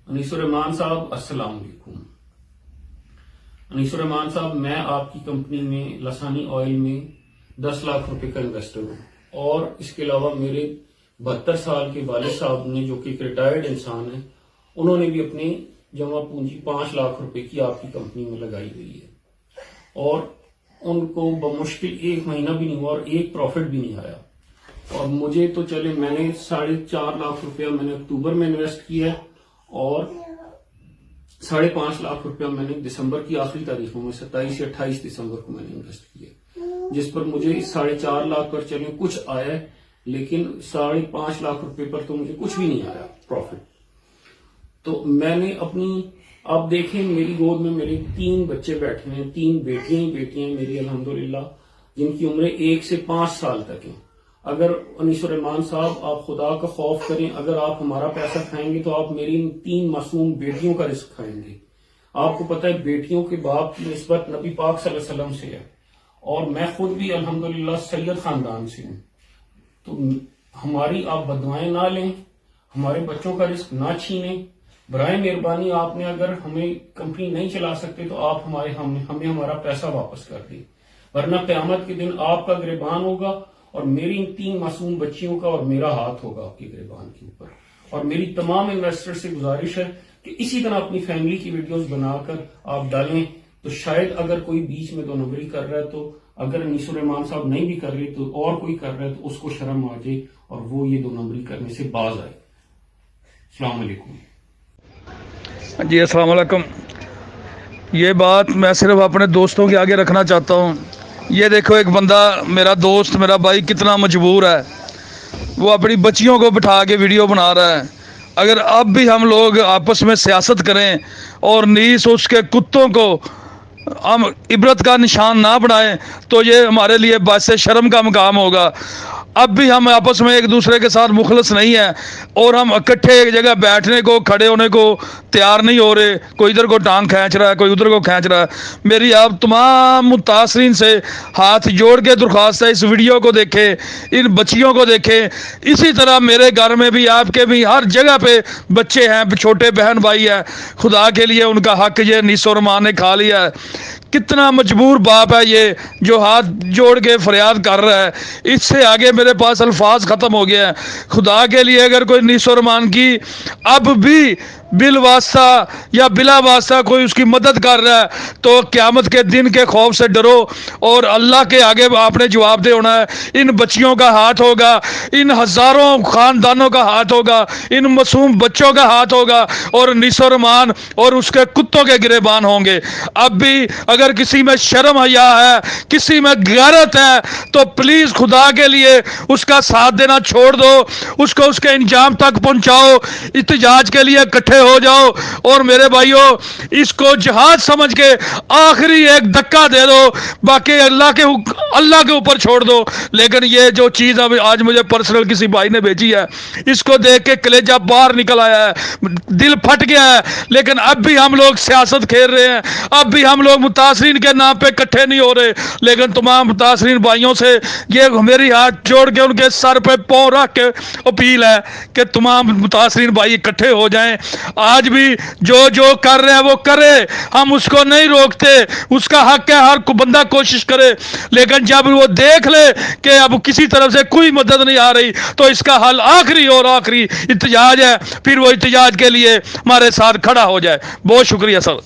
अनीसुर-रहमान साहब, अस्सलाम वालेकुम। अनीसुर-रहमान साहब, मैं आपकी कंपनी में लसानी ऑयल में 10 लाख रुपए का इन्वेस्टर हूँ और इसके अलावा मेरे 72 साल के वालिद साहब ने, जो कि एक रिटायर्ड इंसान है, उन्होंने भी अपनी जमा पूंजी 5 लाख रुपए की आपकी कंपनी में लगाई हुई है और उनको बमुश्किल 1 महीना भी नहीं हुआ और एक प्रॉफिट भी नहीं आया। और मुझे तो चले, मैंने 4.5 लाख रुपया मैंने अक्टूबर में इन्वेस्ट किया है और 5.5 लाख रुपया मैंने दिसंबर की आखिरी तारीखों में 27 या 28 दिसंबर को मैंने इन्वेस्ट किया, जिस पर मुझे 4.5 लाख पर चले कुछ आया है, लेकिन 5.5 लाख रुपए पर तो मुझे कुछ भी नहीं आया प्रॉफिट। तो मैंने अपनी, आप देखें मेरी गोद में मेरे 3 बच्चे बैठे हैं, 3 बेटियां मेरी अल्हम्दुलिल्लाह, जिनकी उम्र 1 से 5 साल तक है। अगर अनीसुर-रहमान साहब, आप खुदा का खौफ करें, अगर आप हमारा पैसा खाएंगे तो आप मेरी 3 मासूम बेटियों का रिस्क खाएंगे। आपको पता है बेटियों के बाप की निस्बत नबी पाक सल्लल्लाहु अलैहि वसल्लम से है और मैं खुद भी अल्हम्दुलिल्लाह सैयद खानदान से हूँ। तो हमारी आप बददुआएं ना लें, हमारे बच्चों का रिस्क ना छीनें। बराए मेहरबानी, आपने अगर हमें कंपनी नहीं चला सकते तो आप हमें हमारा पैसा वापस कर दें, वरना क़यामत के दिन आपका गिरबान होगा और मेरी इन 3 मासूम बच्चियों का और मेरा हाथ होगा आपके गिरबान के ऊपर। और मेरी तमाम इन्वेस्टर से गुजारिश है कि इसी तरह अपनी फैमिली की वीडियोस बनाकर आप डालें, तो शायद अगर कोई बीच में 2 नंबरी कर रहा है, तो अगर अनीसुर-रहमान साहब नहीं भी कर रहे तो और कोई कर रहा है तो उसको शर्म आ जाए और वो ये 2 नंबरी करने से बाज आए। अस्सलाम वालेकुम। जी अस्सलाम वालेकुम। ये बात मैं सिर्फ अपने दोस्तों के आगे रखना चाहता हूँ। ये देखो, एक बंदा, मेरा दोस्त, मेरा भाई कितना मजबूर है, वो अपनी बच्चियों को बिठा के वीडियो बना रहा है। अगर अब भी हम लोग आपस में सियासत करें और नीस उसके कुत्तों को हम इबरत का निशान ना बनाएं तो ये हमारे लिए बात से शर्म का मकाम होगा। अब भी हम आपस में एक दूसरे के साथ मुखलस नहीं है और हम इकट्ठे एक जगह बैठने को, खड़े होने को तैयार नहीं हो रहे। कोई इधर को टांग खींच रहा है, कोई उधर को खींच रहा है। मेरी आप तमाम मुतासरीन से हाथ जोड़ के दरख्वास्त है, इस वीडियो को देखें, इन बच्चियों को देखें। इसी तरह मेरे घर में भी, आपके भी, हर जगह पे बच्चे हैं, छोटे बहन भाई हैं। खुदा के लिए उनका हक ये अनीसुर-रहमान ने खा लिया है। कितना मजबूर बाप है ये, जो हाथ जोड़ के फरियाद कर रहा है। इससे आगे मेरे पास अल्फाज ख़त्म हो गया है। खुदा के लिए अगर कोई अनीसुर-रहमान की अब भी बिल वास्ता या बिला वास्ता कोई उसकी मदद कर रहा है तो क़यामत के दिन के खौफ से डरो और अल्लाह के आगे आपने जवाब दे होना है। इन बच्चियों का हाथ होगा, इन हज़ारों ख़ानदानों का हाथ होगा, इन मासूम बच्चों का हाथ होगा और अनीसुर-रहमान और उसके कुत्तों के गिरेबान होंगे। अब भी अगर किसी में शर्म हया है, किसी में गैरत है, तो प्लीज़ खुदा के लिए उसका साथ देना छोड़ दो, उसको उसके इंजाम तक पहुँचाओ, इत्तेजाज के लिए इकट्ठे हो जाओ और मेरे भाइयों, इसको जहाज समझ के आखिरी एक धक्का दे दो, बाकी अल्लाह के ऊपर छोड़ दो। लेकिन ये जो चीज़ अब आज मुझे पर्सनल किसी भाई ने भेजी है, इसको देख के कलेजा बाहर निकल आया है, दिल फट गया है। लेकिन अब भी हम लोग सियासत खेल रहे हैं, अब भी हम लोग मुतासरीन के नाम पे इकट्ठे नहीं हो रहे। लेकिन तमाम मुतासरीन भाइयों से ये मेरी हाथ जोड़ के उनके सर पे पाँव रख के अपील है कि तमाम मुतासरीन भाई इकट्ठे हो जाएं। आज भी जो जो कर रहे हैं वो करे, हम उसको नहीं रोकते, उसका हक है, हर बंदा कोशिश करे। लेकिन जब वो देख ले कि अब किसी तरफ से कोई मदद नहीं आ रही तो इसका हल आखिरी और आखिरी इत्तेजाज है, फिर वो इत्तेजाज के लिए हमारे साथ खड़ा हो जाए। बहुत शुक्रिया सर।